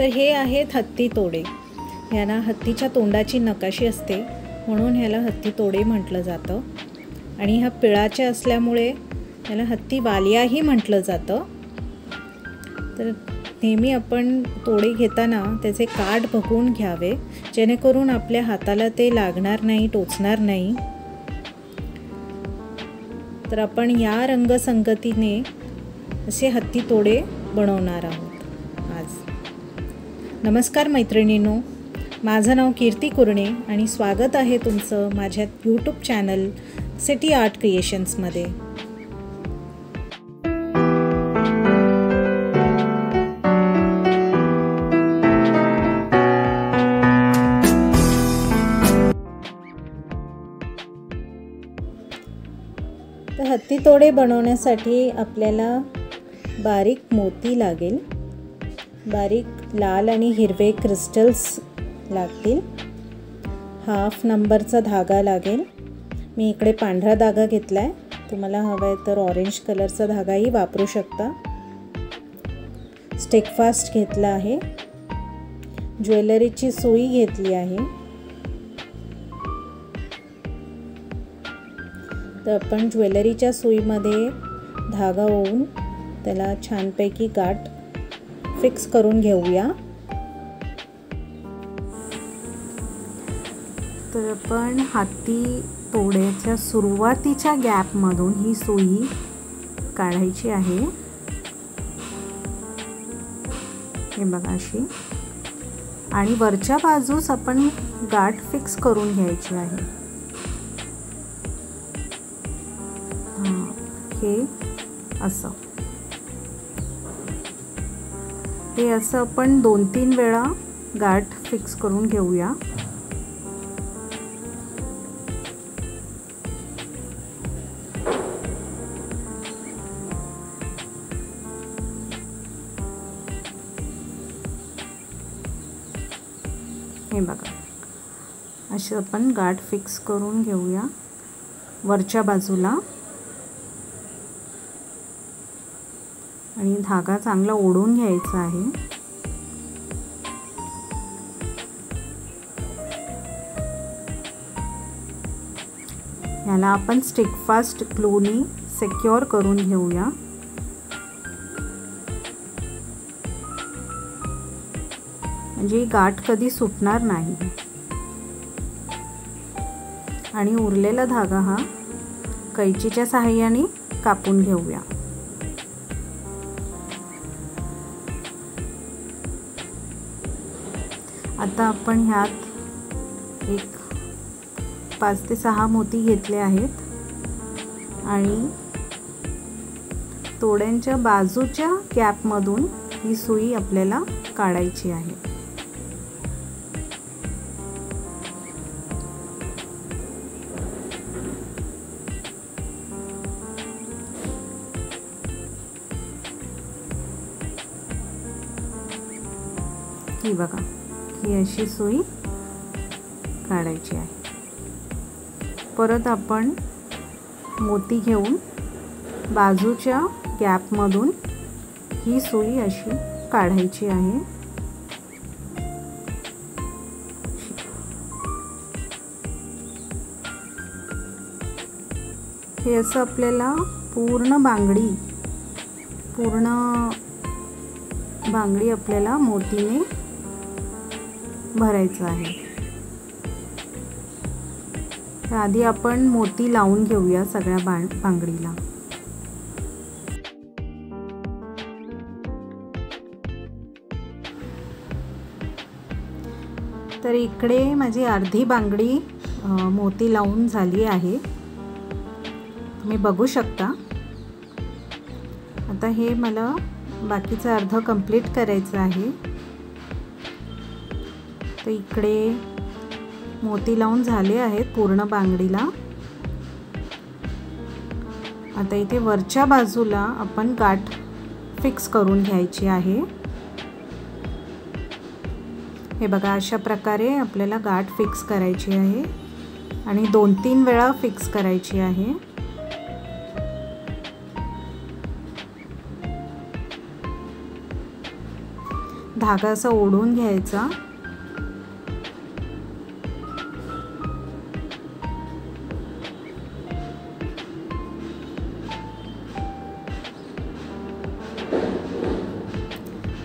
तर हे आहेत हत्ती तोडे। ह्याला हत्तीच्या तोंडाची नकाशी असते म्हणून ह्याला हत्ती तोडे म्हटलं जातं आणि हा पिळाचे असल्यामुळे ह्याला हत्ती वालियाही म्हटलं जातं। तर नेहमी आपण तोडे घेताना त्याचे काठ बघून घ्यावे जेणेकरून आपल्या हाताला ते लागणार नाही, टोचणार नाही। तर आपण या रंगसंगतीने असे हत्ती तोडे बनवणार आहोत आज। नमस्कार मैत्रिणींनो, माझं नाव कीर्ती कुरणे आणि स्वागत आहे तुमचं माझ्या यूट्यूब चॅनल सिटी आर्ट क्रिएशन्समध्ये। तर हत्ती तोडे बनवण्यासाठी आपल्याला बारीक मोती लागेल, बारीक लाल आणि हिरवे क्रिस्टल्स लागतील, हाफ नंबरचा धागा लागेल। मी इकडे पांढरा धागा घेतला आहे, तुम्हाला हवा आहे तर ऑरेंज कलरचा धागाही वापरू शकता। स्टिक फास्ट घेतला आहे, ज्वेलरीची सुई घेतली आहे। तर आपण ज्वेलरीच्या सुईमध्ये धागा ओवून त्याला छानपैकी गाठ फिक्स करून घेऊया। तर आपण हत्ती तोड्याच्या सुरुवातीच्या गॅपमधून ही सुई काढायची आहे, हे बघा अशी, आणि वरच्या बाजूस आपण गाठ फिक्स करून घ्यायची आहे। हे असं, हे असं आपण 2-3 वेळा गाठ फिक्स करून घेऊया। हे बघा अशी आपण गाठ फिक्स करून घेऊया वरच्या बाजूला आणि धागा चांगला ओढून घ्यायचा आहे। याला आपण स्टिक फास्ट ग्लूनी सिक्योर करून घेऊया। म्हणजे गाठ कधी सुटणार नाही आणि उरलेला धागा हा कैचीच्या सहाय्याने कापून घेऊया। आता आपण ह्यात एक 5 ते 6 मोती घेतले आहेत आणि तोड्यांच्या बाजूच्या गॅपमधून ही सुई आपल्याला काढायची आहे। ही बघा, ही अशी सुई काढायची आहे। परत आपण मोती घेऊन बाजूच्या गॅपमधून ही सुई अशी काढायची आहे। हे असं आपल्याला पूर्ण बांगडी आपल्याला मोतीने भरायचं आहे। तर आधी आपण मोती लावून घेऊया सगळ्या बांगडीला। तर इकडे माझी अर्धी बांगडी मोती लावून झाली आहे, तुम्ही बघू शकता। आता हे मला बाकीचं अर्ध कंप्लीट करायचं आहे। तर इकडे मोती लावून झाले आहेत पूर्ण बांगडीला। आता इथे वरच्या बाजूला आपण गाठ फिक्स करून घ्यायची आहे। हे बघा अशा प्रकारे आपल्याला गाठ फिक्स करायची आहे आणि 2-3 वेळा फिक्स करायची आहे। धागा असा ओढून घ्यायचा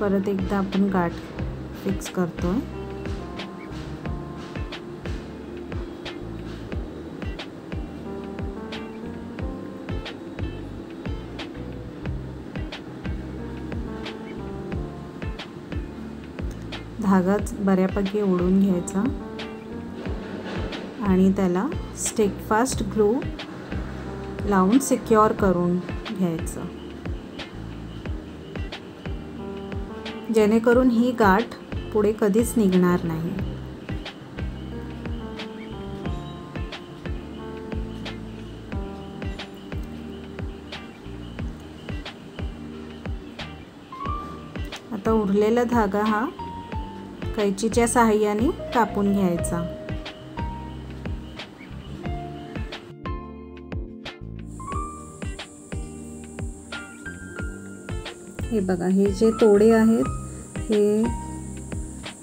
परत एकदा आपण गाठ फिक्स करतोय। धागा बऱ्यापैकी ओढून घ्यायचा आणि त्याला स्टिक फास्ट ग्लू लावून सिक्युअर करून घ्यायचं, जेणेकरून ही गाठ पुढे कधीच निघणार नाही। आता उरलेला धागा हा कैचीच्या सहाय्याने कापून घ्यायचा। हे बघा, हे जे तोडे आहेत हे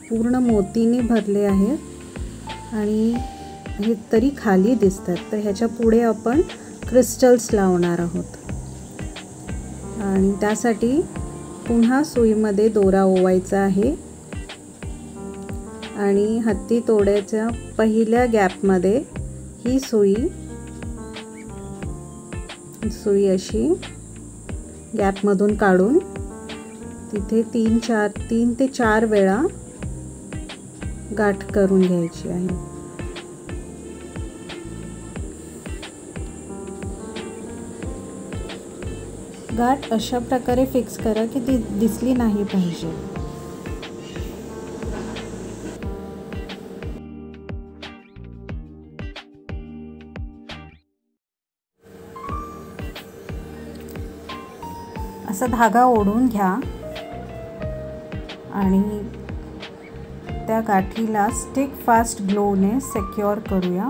पूर्ण मोतीने भरले आहेत आणि हे तरी खाली दिसतात, तर ह्याच्या पुढे आपण क्रिस्टल्स लावणार आहोत आणि त्यासाठी पुन्हा सुईमध्ये दोरा ओवायचा आहे आणि हत्ती तोड्याच्या पहिल्या गॅपमध्ये ही सुई अशी गॅपमधून काढून तिथे 3 ते 4 वेळा गाठ करून घ्यायची आहे। गाठ अशा प्रकारे फिक्स करा की ती दिसली नाही पाहिजे। असा धागा ओढून घ्या आणि त्या गाठीला स्टिक फास्ट ग्लूने सिक्युअर करूया।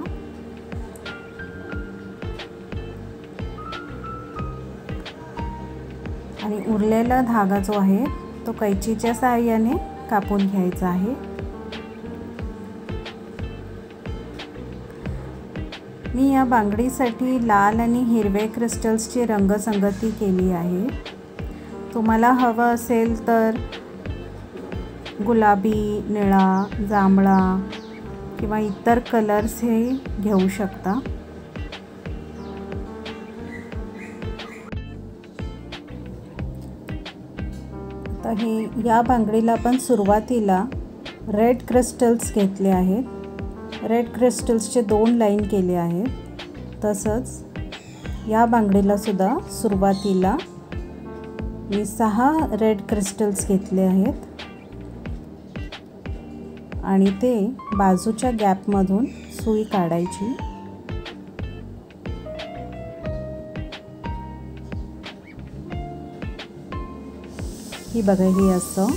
आणि उरलेला धागा जो आहे तो कैचीच्या सहाय्याने कापून घ्यायचा आहे। मी या बांगडीसाठी लाल आणि हिरवे क्रिस्टल्सची रंगसंगती केली आहे। तुम्हाला हवं असेल तर गुलाबी, निळा, जांभळा किंवा इतर कलर्स हे घेऊ शकता। आता हे या बांगडीला आपण सुरुवातीला रेड क्रिस्टल्स घेतले आहेत, रेड क्रिस्टल्सचे 2 लाईन केले आहेत। तसंच या बांगडीला सुद्धा सुरुवातीला मी 6 रेड क्रिस्टल्स घेतले आहेत आणि ते बाजूच्या गॅपमधून सुई काढायची। ही बघा, ही असं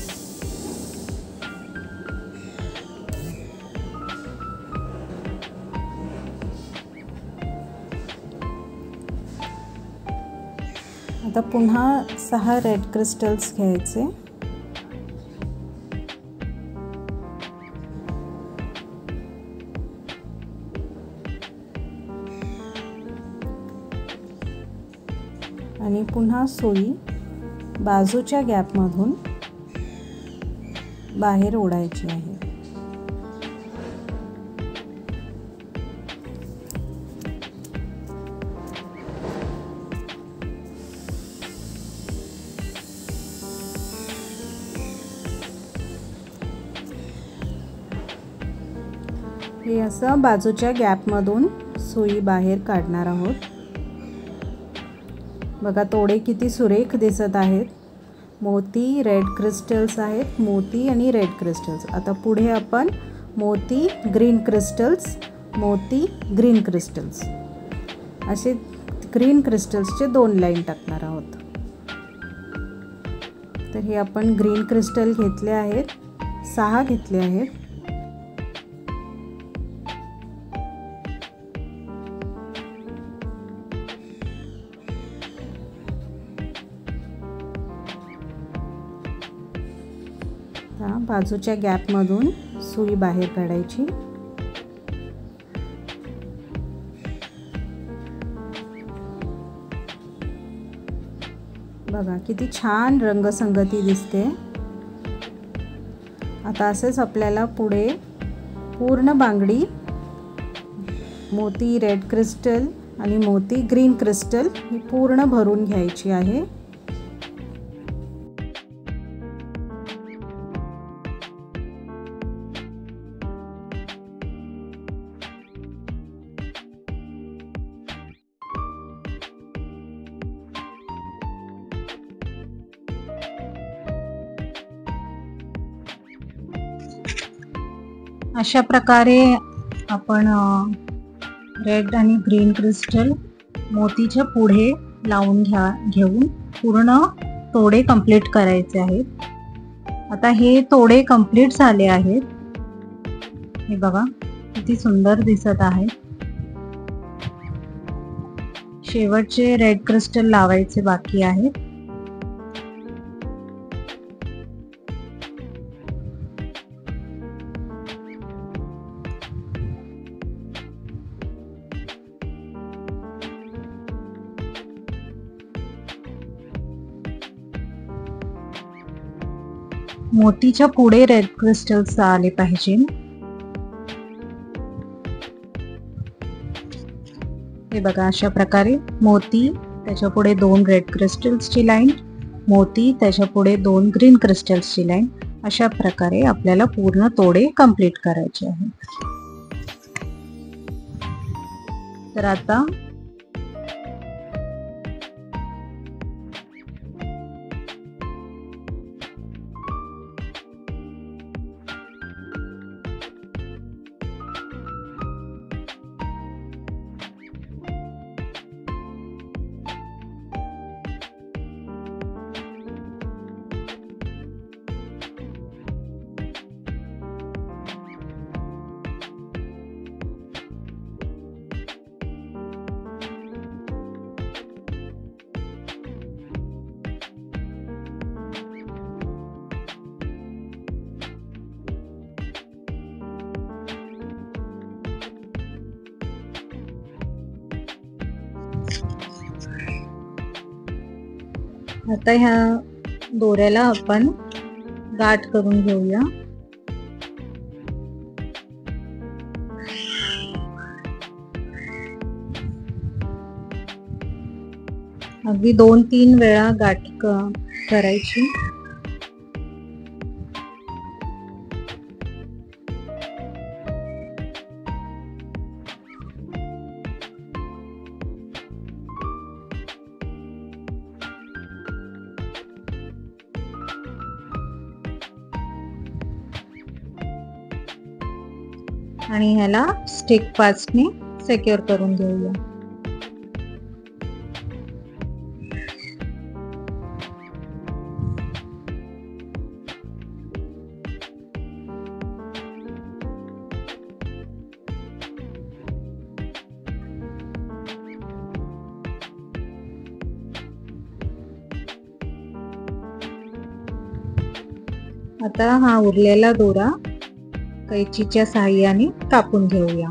आता पुन्हा 6 रेड क्रिस्टल्स घ्यायचे आणि पुन्हा सुई बाजूच्या गॅपमधून बाहेर ओढायची आहे। हे असं बाजूच्या गॅपमधून सुई बाहेर काढणार आहोत। बघा, तोडे किती सुरेख दिसत आहेत। मोती, रेड क्रिस्टल्स आहेत, मोती आणि रेड क्रिस्टल्स। आता पुढे आपण मोती, ग्रीन क्रिस्टल्स, मोती, ग्रीन क्रिस्टल्स असे ग्रीन क्रिस्टल्सचे 2 लाईन टाकणार आहोत। तर हे आपण ग्रीन क्रिस्टल घेतले आहेत, 6 घेतले आहेत। आता बाजूच्या गॅपमधून सुई बाहेर काढायची. बघा किती छान रंगसंगती दिसते. आता असेच आपल्याला पुढे पूर्ण बांगडी मोती रेड क्रिस्टल आणि मोती ग्रीन क्रिस्टल ही पूर्ण भरून घ्यायची आहे. अशा प्रकारे आपण रेड आणि ग्रीन क्रिस्टल मोतीच्या पुढे लावून घेऊन पूर्ण तोडे कंप्लीट करायचे आहेत. आता हे तोडे कंप्लीट झाले आहेत. हे बघा किती सुंदर दिसत आहे. शेवटचे रेड क्रिस्टल लावायचे बाकी आहेत. मोतीच्या पुढे रेड क्रिस्टल्स आले पाहिजे. हे बघा अशा प्रकारे मोती त्याच्या पुढे 2 रेड क्रिस्टल्सची लाईन, मोती त्याच्या पुढे 2 ग्रीन क्रिस्टल्सची लाईन, अशा प्रकारे आपल्याला पूर्ण तोडे कंप्लीट करायचे आहेत. तर आता आता ह्या दोऱ्याला आपण गाठ करून घेऊया. अगदी 2-3 वेळा गाठ करायची. आणि ह्याला स्टिक पासने सिक्युअर करून घेऊया. आता हा उरलेला दोरा कैचीच्या साहाय्याने कापून घेऊया.